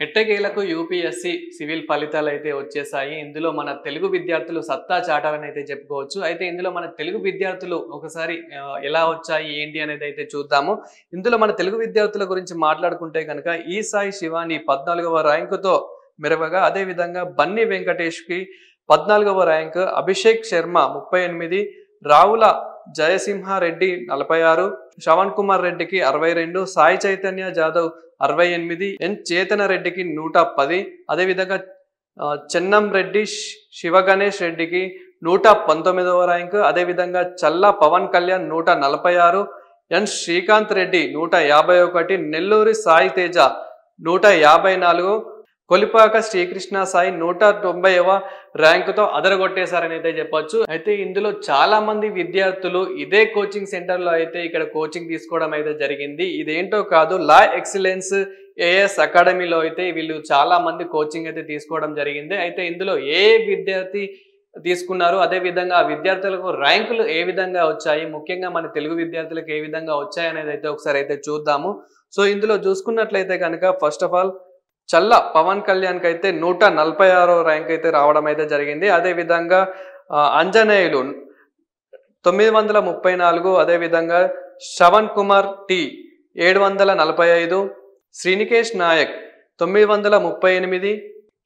ఎట్టకేలకు UPSC civil ఫలితాలు అయితే వచ్చేసాయి. ఇందులో మన తెలుగు విద్యార్థులు సత్తా చాటారని అయితే చెప్పుకోవచ్చు. అయితే ఇందులో మన తెలుగు విద్యార్థులు ఒకసారి ఎలా వచ్చాయి ఏంటి అనేది అయితే చూద్దాము. ఇందులో మన తెలుగు విద్యార్థుల గురించి మాట్లాడుకుంటే గనక ఈ సాయి శివాని 14వ ర్యాంకుతో మెరవగా, అదే విధంగా బన్నీ వెంకటేష్‌కి 14వ ర్యాంక్, అభిషేక్ శర్మ 38, రావుల జయసింహారెడ్డి 46, శ్రవణ్ కుమార్ రెడ్డికి 62, సాయి చైతన్య జాదవ్ 68, ఎన్ చేతన రెడ్డికి 110, అదేవిధంగా చెన్నం రెడ్డి శివగణేష్ రెడ్డికి 119వ ర్యాంకు, అదేవిధంగా చల్లా పవన్ కళ్యాణ్ 146, ఎన్ శ్రీకాంత్ రెడ్డి 151, నెల్లూరి సాయి తేజ 154, కొలిపాక శ్రీకృష్ణ సాయి 190వ ర్యాంకుతో అదరగొట్టేశారని అయితే చెప్పొచ్చు. అయితే ఇందులో చాలా మంది విద్యార్థులు ఇదే కోచింగ్ సెంటర్లో అయితే ఇక్కడ కోచింగ్ తీసుకోవడం అయితే జరిగింది. ఇదేంటో కాదు, లా ఎక్సలెన్స్ ఏఎస్ అకాడమీలో అయితే వీళ్ళు చాలా మంది కోచింగ్ అయితే తీసుకోవడం జరిగింది. అయితే ఇందులో ఏ విద్యార్థి తీసుకున్నారు, అదే విధంగా ఆ విద్యార్థులకు ర్యాంకులు ఏ విధంగా వచ్చాయి, ముఖ్యంగా మన తెలుగు విద్యార్థులకు ఏ విధంగా వచ్చాయి అనేది అయితే ఒకసారి అయితే చూద్దాము. సో ఇందులో చూసుకున్నట్లయితే కనుక ఫస్ట్ ఆఫ్ ఆల్ చల్లా పవన్ కళ్యాణ్కి అయితే 146వ ర్యాంక్ అయితే రావడం అయితే జరిగింది. అదేవిధంగా అంజనేయులు 934, అదేవిధంగా శ్రవణ్ కుమార్ టి 745, శ్రీనికేష్ నాయక్ 938,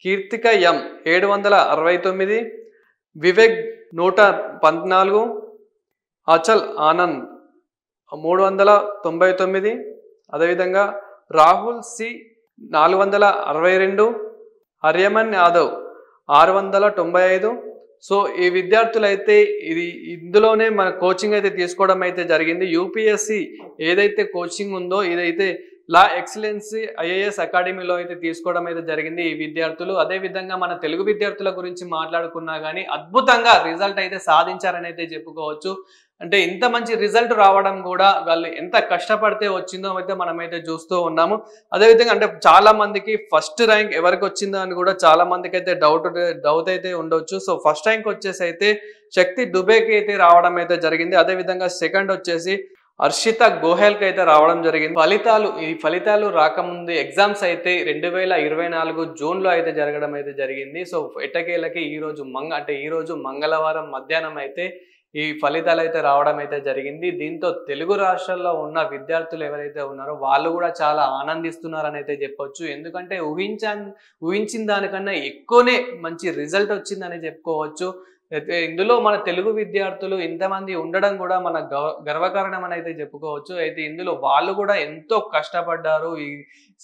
కీర్తిక ఎం 769, వివేక్ 114, అచల్ ఆనంద్ 399, అదేవిధంగా రాహుల్ సి 462, హర్యమన్ యాదవ్ 695. సో ఈ విద్యార్థులు అయితే ఇందులోనే మన కోచింగ్ అయితే తీసుకోవడం అయితే జరిగింది. యూపీఎస్సి ఏదైతే కోచింగ్ ఉందో ఇదైతే లా ఎక్సలెన్సీ ఐఏఎస్ అకాడమీలో అయితే తీసుకోవడం అయితే జరిగింది ఈ విద్యార్థులు. అదేవిధంగా మన తెలుగు విద్యార్థుల గురించి మాట్లాడుకున్నా కానీ అద్భుతంగా రిజల్ట్ అయితే సాధించారని అయితే చెప్పుకోవచ్చు. అంటే ఇంత మంచి రిజల్ట్ రావడం కూడా వాళ్ళు ఎంత కష్టపడితే వచ్చిందో అయితే మనమైతే చూస్తూ ఉన్నాము. అదేవిధంగా అంటే చాలా మందికి ఫస్ట్ ర్యాంక్ ఎవరికి వచ్చిందో అని కూడా చాలా మందికి అయితే డౌట్ అయితే ఉండొచ్చు. సో ఫస్ట్ ర్యాంక్ వచ్చేసి అయితే శక్తి దుబేకి అయితే రావడం అయితే జరిగింది. అదేవిధంగా సెకండ్ వచ్చేసి హర్షిత గోహెల్కి అయితే రావడం జరిగింది. ఈ ఫలితాలు రాకముందు ఎగ్జామ్స్ అయితే 2024 జూన్లో అయితే జరగడం అయితే జరిగింది. సో ఎట్టకేలకి ఈ రోజు మంగళవారం మధ్యాహ్నం అయితే ఈ ఫలితాలు అయితే రావడం అయితే జరిగింది. దీంతో తెలుగు రాష్ట్రాల్లో ఉన్న విద్యార్థులు ఎవరైతే ఉన్నారో వాళ్ళు కూడా చాలా ఆనందిస్తున్నారని అయితే చెప్పొచ్చు. ఎందుకంటే ఊహించిన దానికన్నా ఎక్కువనే మంచి రిజల్ట్ వచ్చిందని చెప్పుకోవచ్చు. అయితే ఇందులో మన తెలుగు విద్యార్థులు ఇంతమంది ఉండడం కూడా మన గర్వకారణం అని అయితే చెప్పుకోవచ్చు. అయితే ఇందులో వాళ్ళు కూడా ఎంతో కష్టపడ్డారు. ఈ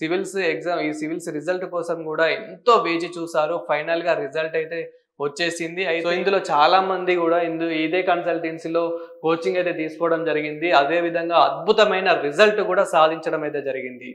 సివిల్స్ రిజల్ట్ కోసం కూడా ఎంతో వేచి చూసారు. ఫైనల్ గా రిజల్ట్ అయితే వచ్చేసింది. సో ఇందులో చాలా మంది కూడా ఇదే కన్సల్టెన్సీలో కోచింగ్ అయితే తీసుకోవడం జరిగింది. అదే విధంగా అద్భుతమైన రిజల్ట్ కూడా సాధించడం అయితే జరిగింది.